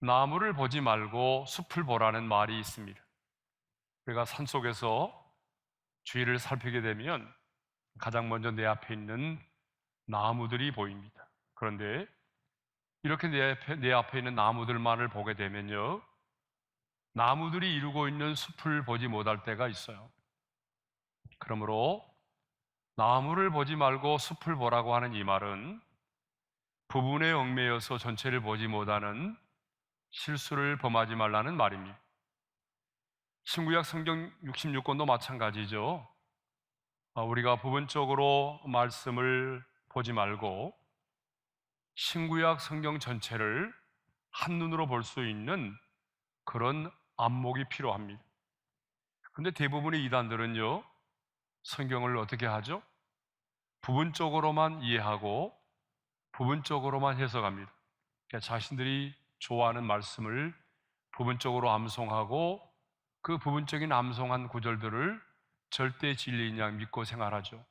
나무를 보지 말고 숲을 보라는 말이 있습니다. 우리가 산속에서 주위를 살피게 되면 가장 먼저 내 앞에 있는 나무들이 보입니다. 그런데 이렇게 내 앞에 있는 나무들만을 보게 되면요, 나무들이 이루고 있는 숲을 보지 못할 때가 있어요. 그러므로 나무를 보지 말고 숲을 보라고 하는 이 말은 부분에 얽매여서 전체를 보지 못하는 실수를 범하지 말라는 말입니다. 신구약 성경 66권도 마찬가지죠. 우리가 부분적으로 말씀을 보지 말고 신구약 성경 전체를 한눈으로 볼 수 있는 그런 안목이 필요합니다. 근데 대부분의 이단들은요, 성경을 어떻게 하죠? 부분적으로만 이해하고 부분적으로만 해석합니다. 그러니까 자신들이 좋아하는 말씀을 부분적으로 암송하고 그 부분적인 암송한 구절들을 절대 진리인 양 믿고 생활하죠.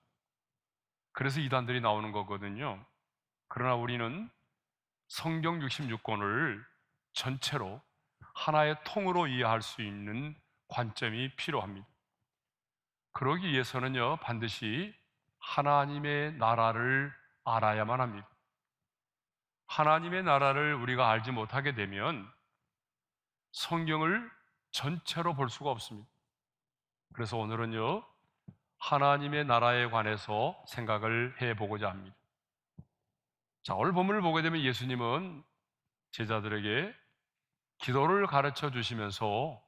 그래서 이단들이 나오는 거거든요. 그러나 우리는 성경 66권을 전체로 하나의 통으로 이해할 수 있는 관점이 필요합니다. 그러기 위해서는요, 반드시 하나님의 나라를 알아야만 합니다. 하나님의 나라를 우리가 알지 못하게 되면 성경을 전체로 볼 수가 없습니다. 그래서 오늘은요, 하나님의 나라에 관해서 생각을 해보고자 합니다. 자, 오늘 본문을 보게 되면 예수님은 제자들에게 기도를 가르쳐 주시면서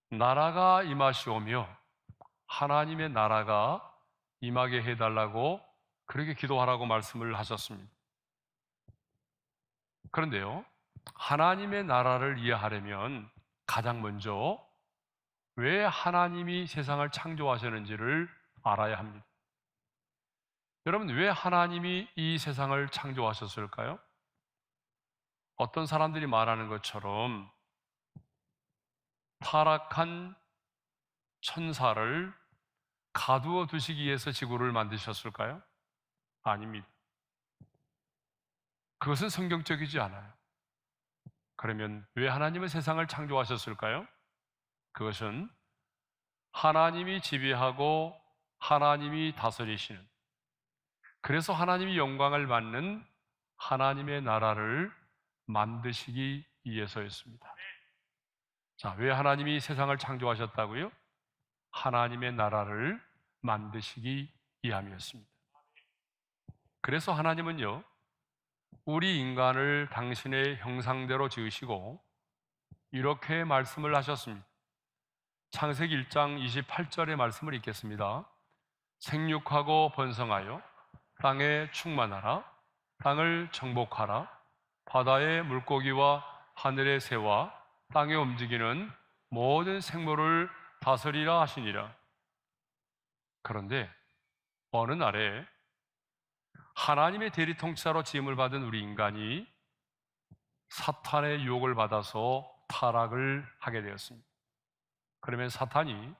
나라가 임하시오며 하나님의 나라가 임하게 해달라고 그렇게 기도하라고 말씀을 하셨습니다. 그런데요, 하나님의 나라를 이해하려면 가장 먼저 왜 하나님이 세상을 창조하셨는지를 알아야 합니다. 여러분, 왜 하나님이 이 세상을 창조하셨을까요? 어떤 사람들이 말하는 것처럼 타락한 천사를 가두어 두시기 위해서 지구를 만드셨을까요? 아닙니다. 그것은 성경적이지 않아요. 그러면 왜 하나님은 세상을 창조하셨을까요? 그것은 하나님이 지배하고 하나님이 다스리시는, 그래서 하나님이 영광을 받는 하나님의 나라를 만드시기 위해서였습니다. 자, 왜 하나님이 세상을 창조하셨다고요? 하나님의 나라를 만드시기 위함이었습니다. 그래서 하나님은요, 우리 인간을 당신의 형상대로 지으시고 이렇게 말씀을 하셨습니다. 창세기 1장 28절의 말씀을 읽겠습니다. 생육하고 번성하여 땅에 충만하라. 땅을 정복하라. 바다의 물고기와 하늘의 새와 땅에 움직이는 모든 생물을 다스리라 하시니라. 그런데 어느 날에 하나님의 대리 통치자로 지음을 받은 우리 인간이 사탄의 유혹을 받아서 타락을 하게 되었습니다. 그러면 사탄이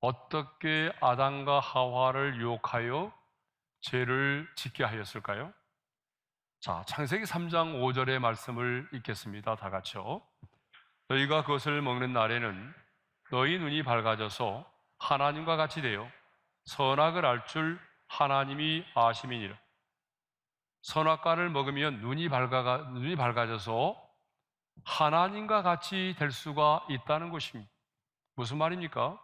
어떻게 아담과 하와를 유혹하여 죄를 짓게 하였을까요? 자, 창세기 3장 5절의 말씀을 읽겠습니다. 다 같이요. 너희가 그것을 먹는 날에는 너희 눈이 밝아져서 하나님과 같이 되어 선악을 알 줄 하나님이 아심이니라. 선악과를 먹으면 눈이 밝아져서 하나님과 같이 될 수가 있다는 것입니다. 무슨 말입니까?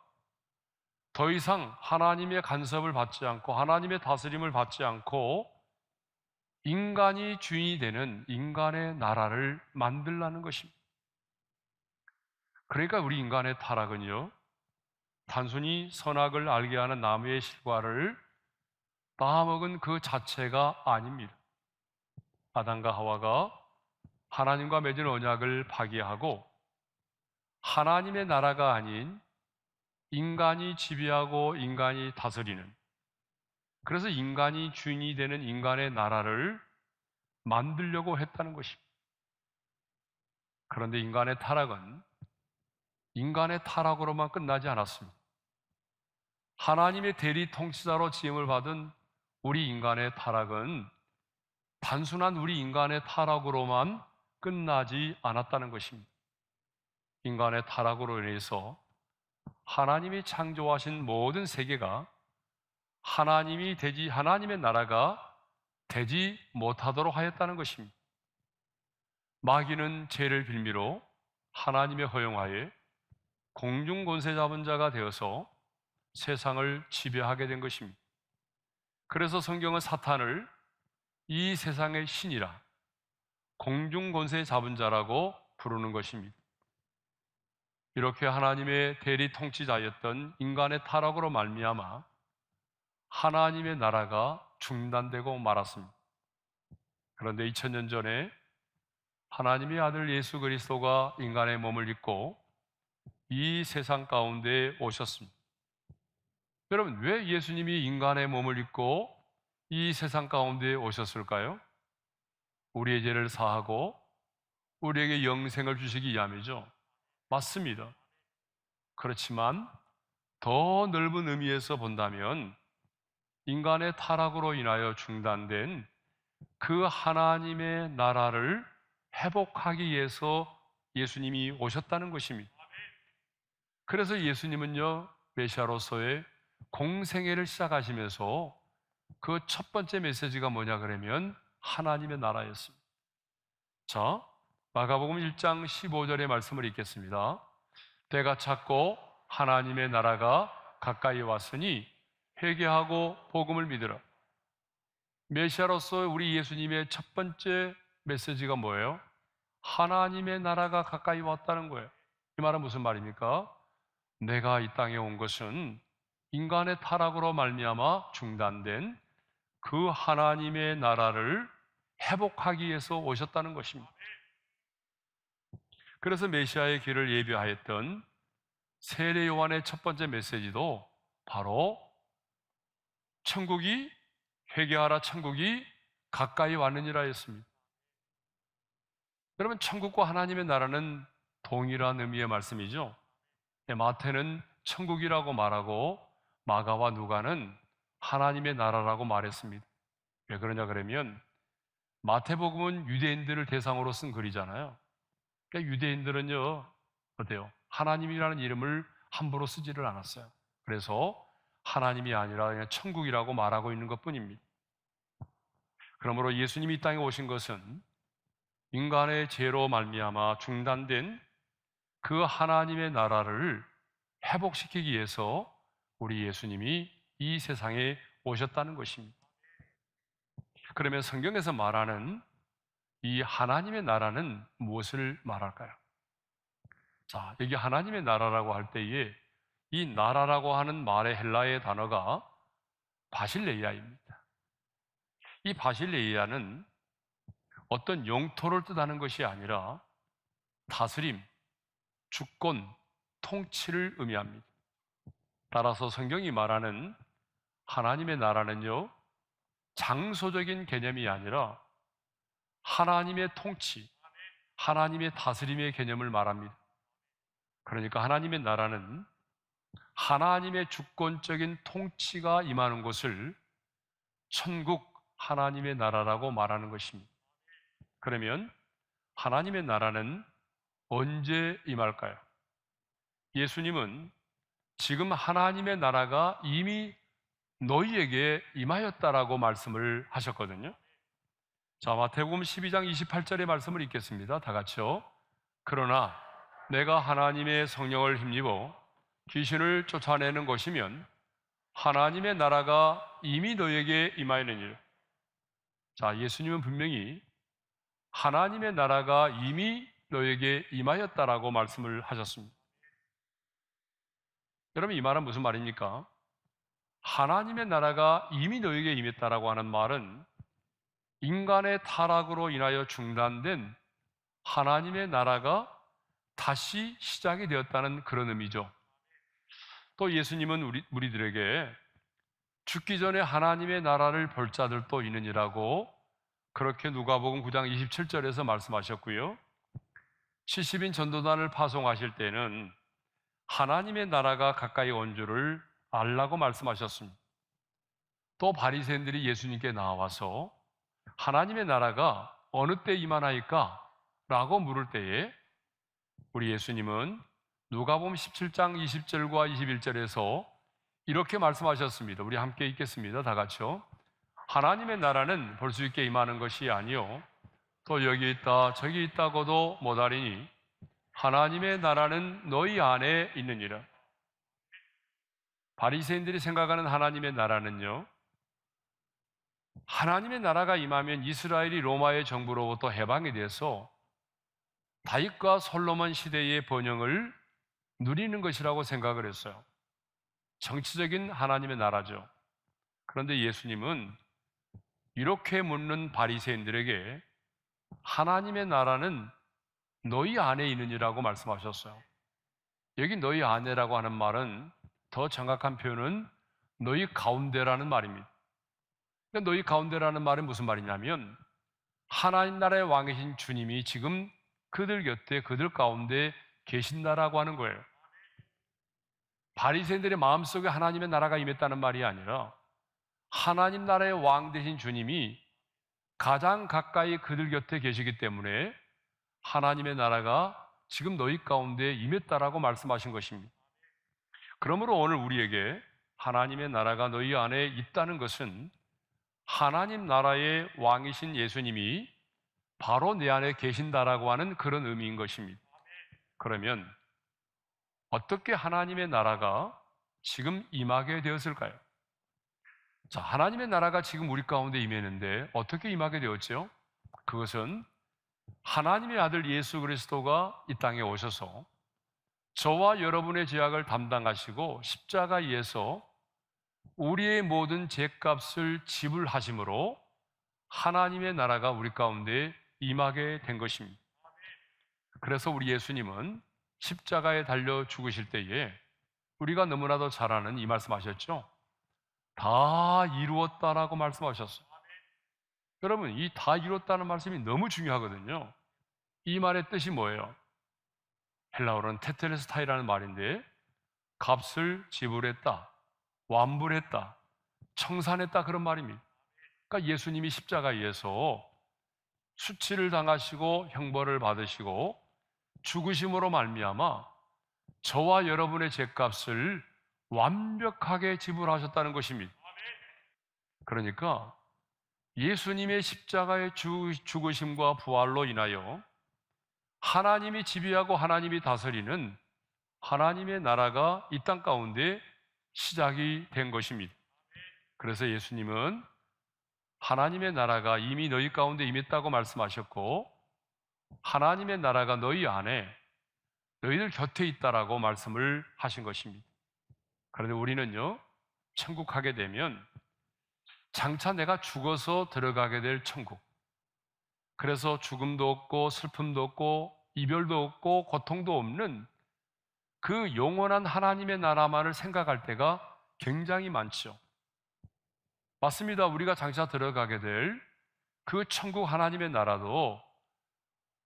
더 이상 하나님의 간섭을 받지 않고 하나님의 다스림을 받지 않고 인간이 주인이 되는 인간의 나라를 만들라는 것입니다. 그러니까 우리 인간의 타락은요, 단순히 선악을 알게 하는 나무의 실과를 따먹은 그 자체가 아닙니다. 아담과 하와가 하나님과 맺은 언약을 파기하고 하나님의 나라가 아닌 인간이 지배하고 인간이 다스리는, 그래서 인간이 주인이 되는 인간의 나라를 만들려고 했다는 것입니다. 그런데 인간의 타락은 인간의 타락으로만 끝나지 않았습니다. 하나님의 대리 통치자로 지음을 받은 우리 인간의 타락은 단순한 우리 인간의 타락으로만 끝나지 않았다는 것입니다. 인간의 타락으로 인해서 하나님이 창조하신 모든 세계가 하나님의 나라가 되지 못하도록 하였다는 것입니다. 마귀는 죄를 빌미로 하나님의 허용하에 공중 권세 잡은 자가 되어서 세상을 지배하게 된 것입니다. 그래서 성경은 사탄을 이 세상의 신이라 공중 권세 잡은 자라고 부르는 것입니다. 이렇게 하나님의 대리 통치자였던 인간의 타락으로 말미암아 하나님의 나라가 중단되고 말았습니다. 그런데 2000년 전에 하나님의 아들 예수 그리스도가 인간의 몸을 입고 이 세상 가운데 오셨습니다. 여러분, 왜 예수님이 인간의 몸을 입고 이 세상 가운데 오셨을까요? 우리의 죄를 사하고 우리에게 영생을 주시기 위함이죠. 맞습니다. 그렇지만 더 넓은 의미에서 본다면 인간의 타락으로 인하여 중단된 그 하나님의 나라를 회복하기 위해서 예수님이 오셨다는 것입니다. 그래서 예수님은요, 메시아로서의 공생애를 시작하시면서 그 첫 번째 메시지가 뭐냐 그러면 하나님의 나라였습니다. 자, 마가복음 1장 15절의 말씀을 읽겠습니다. 때가 찼고 하나님의 나라가 가까이 왔으니 회개하고 복음을 믿으라. 메시아로서 우리 예수님의 첫 번째 메시지가 뭐예요? 하나님의 나라가 가까이 왔다는 거예요. 이 말은 무슨 말입니까? 내가 이 땅에 온 것은 인간의 타락으로 말미암아 중단된 그 하나님의 나라를 회복하기 위해서 오셨다는 것입니다. 그래서 메시아의 길을 예비하였던 세례 요한의 첫 번째 메시지도 바로 천국이 회개하라, 천국이 가까이 왔느니라 했습니다. 여러분, 천국과 하나님의 나라는 동일한 의미의 말씀이죠. 마태는 천국이라고 말하고 마가와 누가는 하나님의 나라라고 말했습니다. 왜 그러냐 그러면 마태복음은 유대인들을 대상으로 쓴 글이잖아요. 그러니까 유대인들은요, 어때요? 하나님이라는 이름을 함부로 쓰지를 않았어요. 그래서 하나님이 아니라 그냥 천국이라고 말하고 있는 것뿐입니다. 그러므로 예수님이 이 땅에 오신 것은 인간의 죄로 말미암아 중단된 그 하나님의 나라를 회복시키기 위해서 우리 예수님이 이 세상에 오셨다는 것입니다. 그러면 성경에서 말하는 이 하나님의 나라는 무엇을 말할까요? 자, 여기 하나님의 나라라고 할 때에 이 나라라고 하는 말의 헬라의 단어가 바실레이아입니다. 이 바실레이아는 어떤 영토를 뜻하는 것이 아니라 다스림, 주권, 통치를 의미합니다. 따라서 성경이 말하는 하나님의 나라는요, 장소적인 개념이 아니라 하나님의 통치, 하나님의 다스림의 개념을 말합니다. 그러니까 하나님의 나라는 하나님의 주권적인 통치가 임하는 곳을 천국 하나님의 나라라고 말하는 것입니다. 그러면 하나님의 나라는 언제 임할까요? 예수님은 지금 하나님의 나라가 이미 너희에게 임하였다라고 말씀을 하셨거든요. 자, 마태복음 12장 28절의 말씀을 읽겠습니다. 다 같이요. 그러나 내가 하나님의 성령을 힘입어 귀신을 쫓아내는 것이면 하나님의 나라가 이미 너희에게 임하였느니라. 자, 예수님은 분명히 하나님의 나라가 이미 너희에게 임하였다라고 말씀을 하셨습니다. 여러분, 이 말은 무슨 말입니까? 하나님의 나라가 이미 너희에게 임했다라고 하는 말은 인간의 타락으로 인하여 중단된 하나님의 나라가 다시 시작이 되었다는 그런 의미죠. 또 예수님은 우리들에게 죽기 전에 하나님의 나라를 볼 자들도 있느니라고 그렇게 누가복음 9장 27절에서 말씀하셨고요. 70인 전도단을 파송하실 때는 하나님의 나라가 가까이 온 줄을 알라고 말씀하셨습니다. 또 바리새인들이 예수님께 나와서 하나님의 나라가 어느 때 임하나이까 라고 물을 때에 우리 예수님은 누가복음 17장 20절과 21절에서 이렇게 말씀하셨습니다. 우리 함께 읽겠습니다. 다 같이요. 하나님의 나라는 볼 수 있게 임하는 것이 아니요 또 여기 있다 저기 있다고도 못하리니 하나님의 나라는 너희 안에 있느니라. 바리새인들이 생각하는 하나님의 나라는요, 하나님의 나라가 임하면 이스라엘이 로마의 정부로부터 해방이 돼서 다윗과 솔로몬 시대의 번영을 누리는 것이라고 생각을 했어요. 정치적인 하나님의 나라죠. 그런데 예수님은 이렇게 묻는 바리새인들에게 하나님의 나라는 너희 안에 있느니라고 말씀하셨어요. 여기 너희 안에라고 하는 말은 더 정확한 표현은 너희 가운데라는 말입니다. 너희 가운데라는 말은 무슨 말이냐면 하나님 나라의 왕이신 주님이 지금 그들 곁에 그들 가운데 계신다라고 하는 거예요. 바리새인들의 마음속에 하나님의 나라가 임했다는 말이 아니라 하나님 나라의 왕 되신 주님이 가장 가까이 그들 곁에 계시기 때문에 하나님의 나라가 지금 너희 가운데 임했다라고 말씀하신 것입니다. 그러므로 오늘 우리에게 하나님의 나라가 너희 안에 있다는 것은 하나님 나라의 왕이신 예수님이 바로 내 안에 계신다라고 하는 그런 의미인 것입니다. 그러면 어떻게 하나님의 나라가 지금 임하게 되었을까요? 자, 하나님의 나라가 지금 우리 가운데 임했는데 어떻게 임하게 되었죠? 그것은 하나님의 아들 예수 그리스도가 이 땅에 오셔서 저와 여러분의 죄악을 담당하시고 십자가에서 우리의 모든 죄값을 지불하심으로 하나님의 나라가 우리 가운데 임하게 된 것입니다. 그래서 우리 예수님은 십자가에 달려 죽으실 때에 우리가 너무나도 잘 아는 이 말씀하셨죠? 다 이루었다라고 말씀하셨어요. 여러분, 이 다 이뤘다는 말씀이 너무 중요하거든요. 이 말의 뜻이 뭐예요? 헬라어로는 테텔레스타이라는 말인데 값을 지불했다, 완불했다, 청산했다 그런 말입니다. 그러니까 예수님이 십자가에서 수치를 당하시고 형벌을 받으시고 죽으심으로 말미암아 저와 여러분의 죄값을 완벽하게 지불하셨다는 것입니다. 그러니까 예수님의 십자가의 죽으심과 부활로 인하여 하나님이 지배하고 하나님이 다스리는 하나님의 나라가 이 땅 가운데 시작이 된 것입니다. 그래서 예수님은 하나님의 나라가 이미 너희 가운데 임했다고 말씀하셨고 하나님의 나라가 너희 안에 너희들 곁에 있다라고 말씀을 하신 것입니다. 그런데 우리는요, 천국 가게 되면 장차 내가 죽어서 들어가게 될 천국, 그래서 죽음도 없고 슬픔도 없고 이별도 없고 고통도 없는 그 영원한 하나님의 나라만을 생각할 때가 굉장히 많죠. 맞습니다. 우리가 장차 들어가게 될 그 천국 하나님의 나라도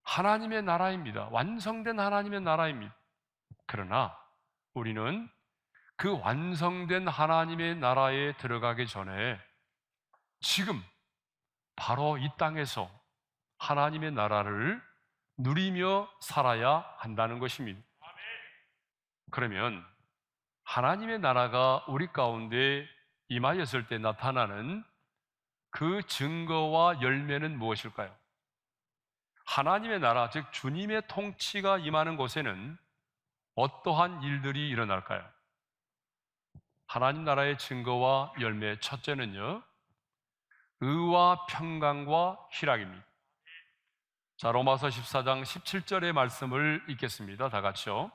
하나님의 나라입니다. 완성된 하나님의 나라입니다. 그러나 우리는 그 완성된 하나님의 나라에 들어가기 전에 지금 바로 이 땅에서 하나님의 나라를 누리며 살아야 한다는 것입니다. 그러면 하나님의 나라가 우리 가운데 임하였을 때 나타나는 그 증거와 열매는 무엇일까요? 하나님의 나라, 즉 주님의 통치가 임하는 곳에는 어떠한 일들이 일어날까요? 하나님 나라의 증거와 열매 첫째는요, 의와 평강과 희락입니다. 자, 로마서 14장 17절의 말씀을 읽겠습니다. 다 같이요.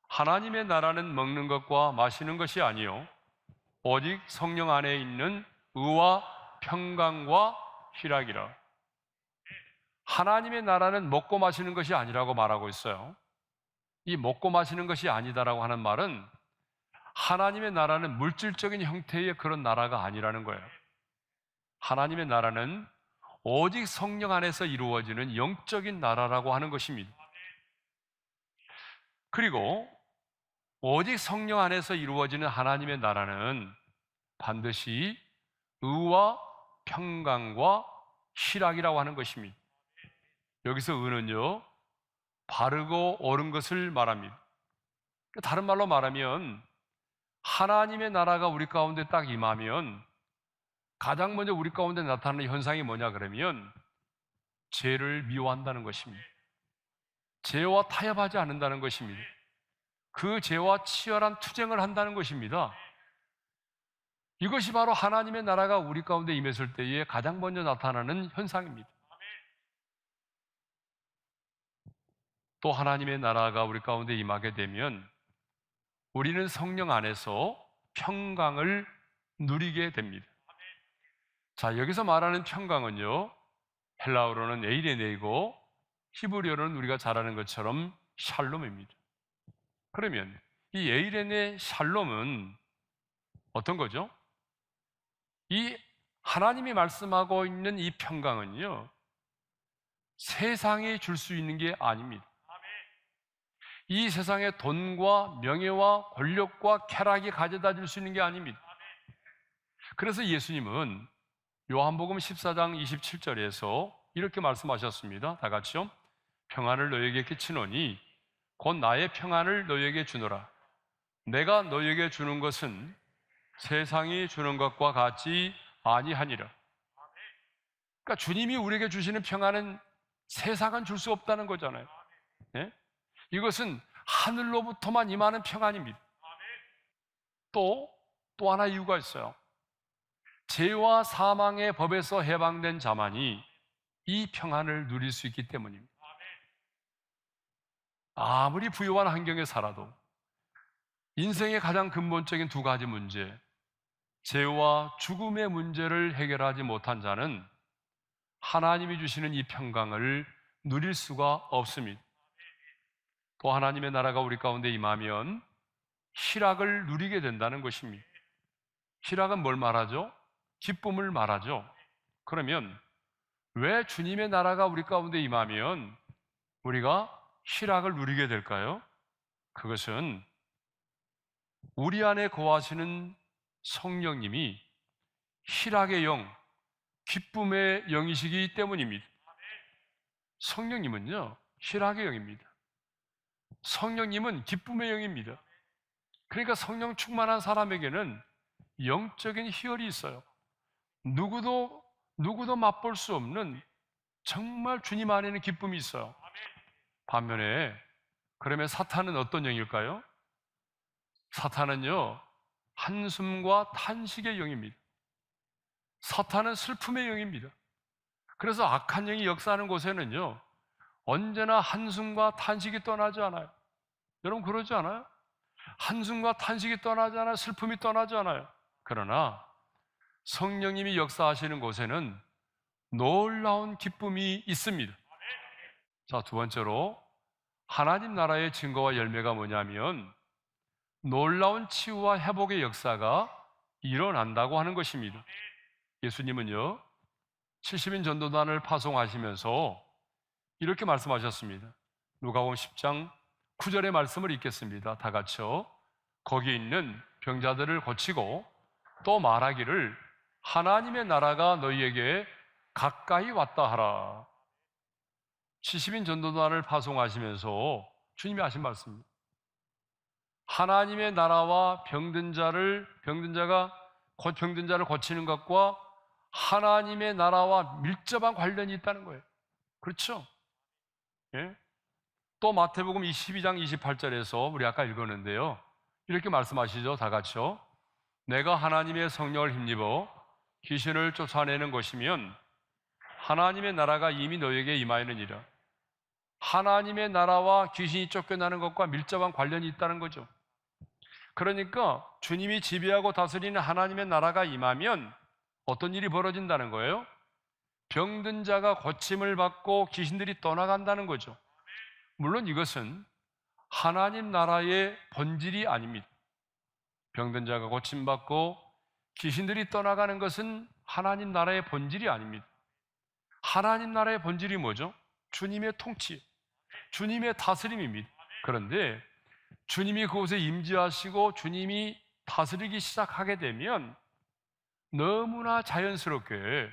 하나님의 나라는 먹는 것과 마시는 것이 아니요 오직 성령 안에 있는 의와 평강과 희락이라. 하나님의 나라는 먹고 마시는 것이 아니라고 말하고 있어요. 이 먹고 마시는 것이 아니다라고 하는 말은 하나님의 나라는 물질적인 형태의 그런 나라가 아니라는 거예요. 하나님의 나라는 오직 성령 안에서 이루어지는 영적인 나라라고 하는 것입니다. 그리고 오직 성령 안에서 이루어지는 하나님의 나라는 반드시 의와 평강과 희락이라고 하는 것입니다. 여기서 의는요, 바르고 옳은 것을 말합니다. 다른 말로 말하면 하나님의 나라가 우리 가운데 딱 임하면 가장 먼저 우리 가운데 나타나는 현상이 뭐냐 그러면 죄를 미워한다는 것입니다. 죄와 타협하지 않는다는 것입니다. 그 죄와 치열한 투쟁을 한다는 것입니다. 이것이 바로 하나님의 나라가 우리 가운데 임했을 때에 가장 먼저 나타나는 현상입니다. 또 하나님의 나라가 우리 가운데 임하게 되면 우리는 성령 안에서 평강을 누리게 됩니다. 자, 여기서 말하는 평강은요, 헬라어로는 에이레네이고 히브리어로는 우리가 잘 아는 것처럼 샬롬입니다. 그러면 이 에이레네 샬롬은 어떤 거죠? 이 하나님이 말씀하고 있는 이 평강은요, 세상이 줄 수 있는 게 아닙니다. 이 세상의 돈과 명예와 권력과 쾌락이 가져다 줄 수 있는 게 아닙니다. 그래서 예수님은 요한복음 14장 27절에서 이렇게 말씀하셨습니다. 다 같이요. 평안을 너희에게 끼치노니 곧 나의 평안을 너희에게 주노라. 내가 너희에게 주는 것은 세상이 주는 것과 같지 아니하니라. 그러니까 주님이 우리에게 주시는 평안은 세상은 줄 수 없다는 거잖아요. 네? 이것은 하늘로부터만 임하는 평안입니다. 또 하나 이유가 있어요. 죄와 사망의 법에서 해방된 자만이 이 평안을 누릴 수 있기 때문입니다. 아무리 부유한 환경에 살아도 인생의 가장 근본적인 두 가지 문제, 죄와 죽음의 문제를 해결하지 못한 자는 하나님이 주시는 이 평강을 누릴 수가 없습니다. 또 하나님의 나라가 우리 가운데 임하면 희락을 누리게 된다는 것입니다. 희락은 뭘 말하죠? 기쁨을 말하죠. 그러면 왜 주님의 나라가 우리 가운데 임하면 우리가 희락을 누리게 될까요? 그것은 우리 안에 거하시는 성령님이 희락의 영, 기쁨의 영이시기 때문입니다. 성령님은요, 희락의 영입니다. 성령님은 기쁨의 영입니다. 그러니까 성령 충만한 사람에게는 영적인 희열이 있어요. 누구도 맛볼 수 없는 정말 주님 안에는 기쁨이 있어요. 반면에 그러면 사탄은 어떤 영일까요? 사탄은요, 한숨과 탄식의 영입니다. 사탄은 슬픔의 영입니다. 그래서 악한 영이 역사하는 곳에는요, 언제나 한숨과 탄식이 떠나지 않아요. 여러분 그러지 않아요? 한숨과 탄식이 떠나지 않아요. 슬픔이 떠나지 않아요. 그러나 성령님이 역사하시는 곳에는 놀라운 기쁨이 있습니다. 자, 두 번째로 하나님 나라의 증거와 열매가 뭐냐면 놀라운 치유와 회복의 역사가 일어난다고 하는 것입니다. 예수님은요, 70인 전도단을 파송하시면서 이렇게 말씀하셨습니다. 누가복음 10장 9절의 말씀을 읽겠습니다. 다 같이요. 거기 있는 병자들을 고치고 또 말하기를 하나님의 나라가 너희에게 가까이 왔다 하라. 70인 전도단을 파송하시면서 주님이 하신 말씀입니다. 하나님의 나라와 병든 자를 고치는 것과 하나님의 나라와 밀접한 관련이 있다는 거예요. 그렇죠? 예? 또 마태복음 22장 28절에서 우리 아까 읽었는데요, 이렇게 말씀하시죠. 다 같이요. 내가 하나님의 성령을 힘입어 귀신을 쫓아내는 것이면 하나님의 나라가 이미 너에게 임하였느니라. 하나님의 나라와 귀신이 쫓겨나는 것과 밀접한 관련이 있다는 거죠. 그러니까 주님이 지배하고 다스리는 하나님의 나라가 임하면 어떤 일이 벌어진다는 거예요? 병든 자가 고침을 받고 귀신들이 떠나간다는 거죠. 물론 이것은 하나님 나라의 본질이 아닙니다. 병든 자가 고침받고 귀신들이 떠나가는 것은 하나님 나라의 본질이 아닙니다. 하나님 나라의 본질이 뭐죠? 주님의 통치, 주님의 다스림입니다. 그런데 주님이 그곳에 임재하시고 주님이 다스리기 시작하게 되면 너무나 자연스럽게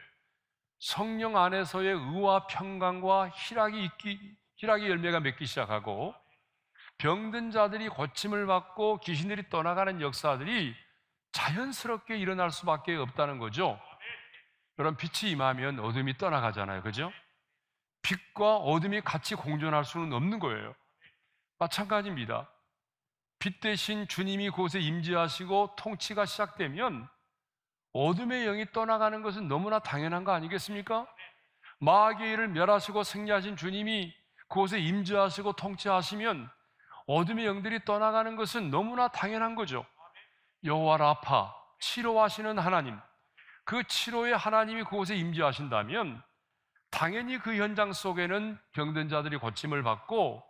성령 안에서의 의와 평강과 희락의 열매가 맺기 시작하고 병든 자들이 고침을 받고 귀신들이 떠나가는 역사들이 자연스럽게 일어날 수밖에 없다는 거죠. 그런 빛이 임하면 어둠이 떠나가잖아요. 그죠? 빛과 어둠이 같이 공존할 수는 없는 거예요. 마찬가지입니다. 빛 대신 주님이 그곳에 임재하시고 통치가 시작되면 어둠의 영이 떠나가는 것은 너무나 당연한 거 아니겠습니까? 마귀의 일을 멸하시고 승리하신 주님이 그곳에 임재하시고 통치하시면 어둠의 영들이 떠나가는 것은 너무나 당연한 거죠. 여호와 라파, 치료하시는 하나님, 그 치료의 하나님이 그곳에 임재하신다면 당연히 그 현장 속에는 병든 자들이 고침을 받고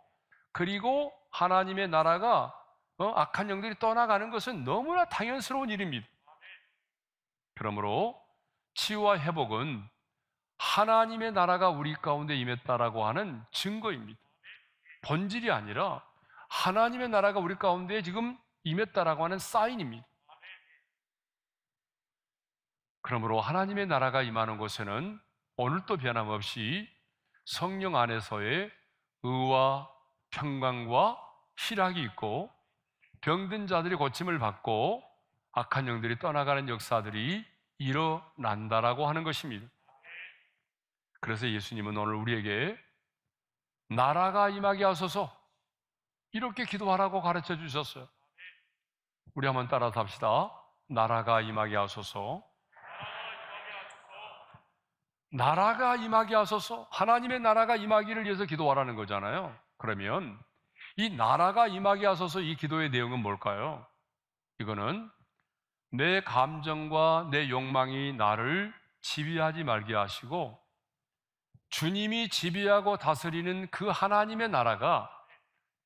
그리고 하나님의 나라가 악한 영들이 떠나가는 것은 너무나 당연스러운 일입니다. 그러므로 치유와 회복은 하나님의 나라가 우리 가운데 임했다라고 하는 증거입니다. 본질이 아니라 하나님의 나라가 우리 가운데 지금 임했다라고 하는 사인입니다. 그러므로 하나님의 나라가 임하는 곳에는 오늘도 변함없이 성령 안에서의 의와 평강과 희락이 있고 병든 자들이 고침을 받고 악한 영들이 떠나가는 역사들이 일어난다라고 하는 것입니다. 그래서 예수님은 오늘 우리에게 나라가 임하게 하소서 이렇게 기도하라고 가르쳐 주셨어요. 우리 한번 따라서 합시다. 나라가 임하게 하소서. 나라가 임하게 하소서. 하나님의 나라가 임하기를 위해서 기도하라는 거잖아요. 그러면 이 나라가 임하게 하소서 이 기도의 내용은 뭘까요? 이거는 내 감정과 내 욕망이 나를 지배하지 말게 하시고 주님이 지배하고 다스리는 그 하나님의 나라가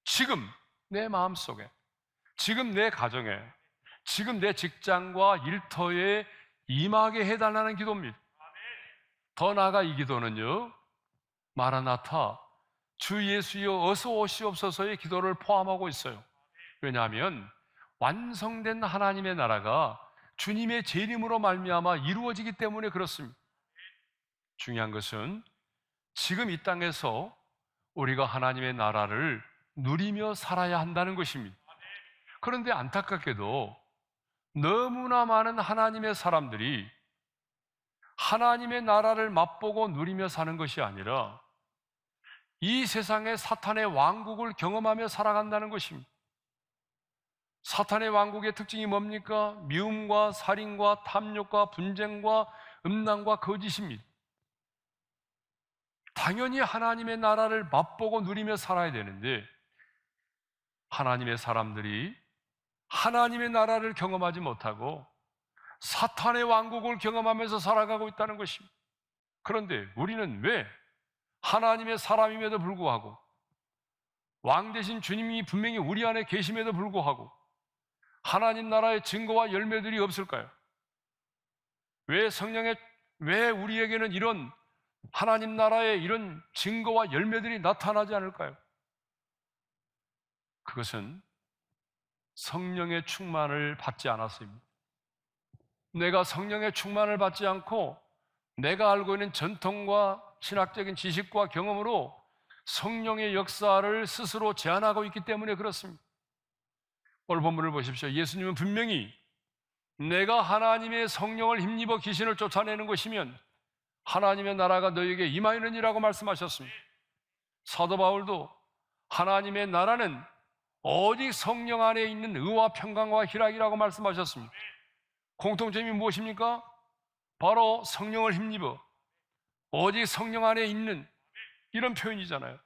지금 내 마음속에, 지금 내 가정에, 지금 내 직장과 일터에 임하게 해달라는 기도입니다. 더 나아가 이 기도는요, 마라나타, 주 예수여 어서 오시옵소서의 기도를 포함하고 있어요. 왜냐하면 완성된 하나님의 나라가 주님의 재림으로 말미암아 이루어지기 때문에 그렇습니다. 중요한 것은 지금 이 땅에서 우리가 하나님의 나라를 누리며 살아야 한다는 것입니다. 그런데 안타깝게도 너무나 많은 하나님의 사람들이 하나님의 나라를 맛보고 누리며 사는 것이 아니라 이 세상의 사탄의 왕국을 경험하며 살아간다는 것입니다. 사탄의 왕국의 특징이 뭡니까? 미움과 살인과 탐욕과 분쟁과 음란과 거짓입니다. 당연히 하나님의 나라를 맛보고 누리며 살아야 되는데 하나님의 사람들이 하나님의 나라를 경험하지 못하고 사탄의 왕국을 경험하면서 살아가고 있다는 것입니다. 그런데 우리는 왜 하나님의 사람임에도 불구하고 왕 되신 주님이 분명히 우리 안에 계심에도 불구하고 하나님 나라의 증거와 열매들이 없을까요? 왜 우리에게는 이런 하나님 나라의 이런 증거와 열매들이 나타나지 않을까요? 그것은 성령의 충만을 받지 않았습니다. 내가 성령의 충만을 받지 않고 내가 알고 있는 전통과 신학적인 지식과 경험으로 성령의 역사를 스스로 제한하고 있기 때문에 그렇습니다. 오늘 본문을 보십시오. 예수님은 분명히 내가 하나님의 성령을 힘입어 귀신을 쫓아내는 것이면 하나님의 나라가 너에게 임하느니라고 말씀하셨습니다. 사도 바울도 하나님의 나라는 오직 성령 안에 있는 의와 평강과 희락이라고 말씀하셨습니다. 공통점이 무엇입니까? 바로 성령을 힘입어 오직 성령 안에 있는 이런 표현이잖아요.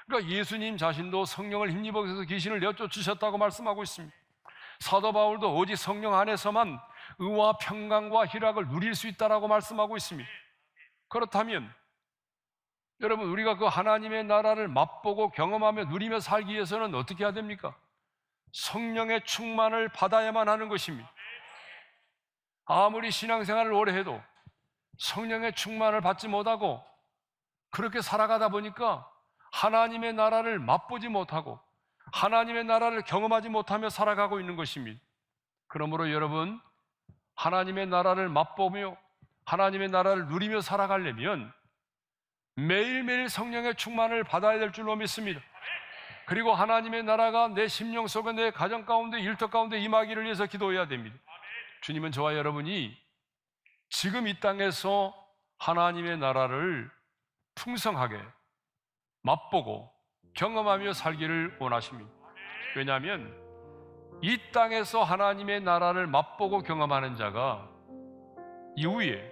그러니까 예수님 자신도 성령을 힘입어서 귀신을 내쫓으셨다고 말씀하고 있습니다. 사도 바울도 오직 성령 안에서만 의와 평강과 희락을 누릴 수 있다라고 말씀하고 있습니다. 그렇다면 여러분 우리가 그 하나님의 나라를 맛보고 경험하며 누리며 살기 위해서는 어떻게 해야 됩니까? 성령의 충만을 받아야만 하는 것입니다. 아무리 신앙생활을 오래 해도 성령의 충만을 받지 못하고 그렇게 살아가다 보니까 하나님의 나라를 맛보지 못하고 하나님의 나라를 경험하지 못하며 살아가고 있는 것입니다. 그러므로 여러분 하나님의 나라를 맛보며 하나님의 나라를 누리며 살아가려면 매일매일 성령의 충만을 받아야 될 줄로 믿습니다. 그리고 하나님의 나라가 내 심령 속에, 내 가정 가운데, 일터 가운데 임하기를 위해서 기도해야 됩니다. 주님은 저와 여러분이 지금 이 땅에서 하나님의 나라를 풍성하게 맛보고 경험하며 살기를 원하십니다. 왜냐하면 이 땅에서 하나님의 나라를 맛보고 경험하는 자가 이후에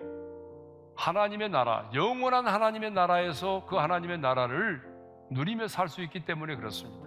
하나님의 나라, 영원한 하나님의 나라에서 그 하나님의 나라를 누리며 살 수 있기 때문에 그렇습니다.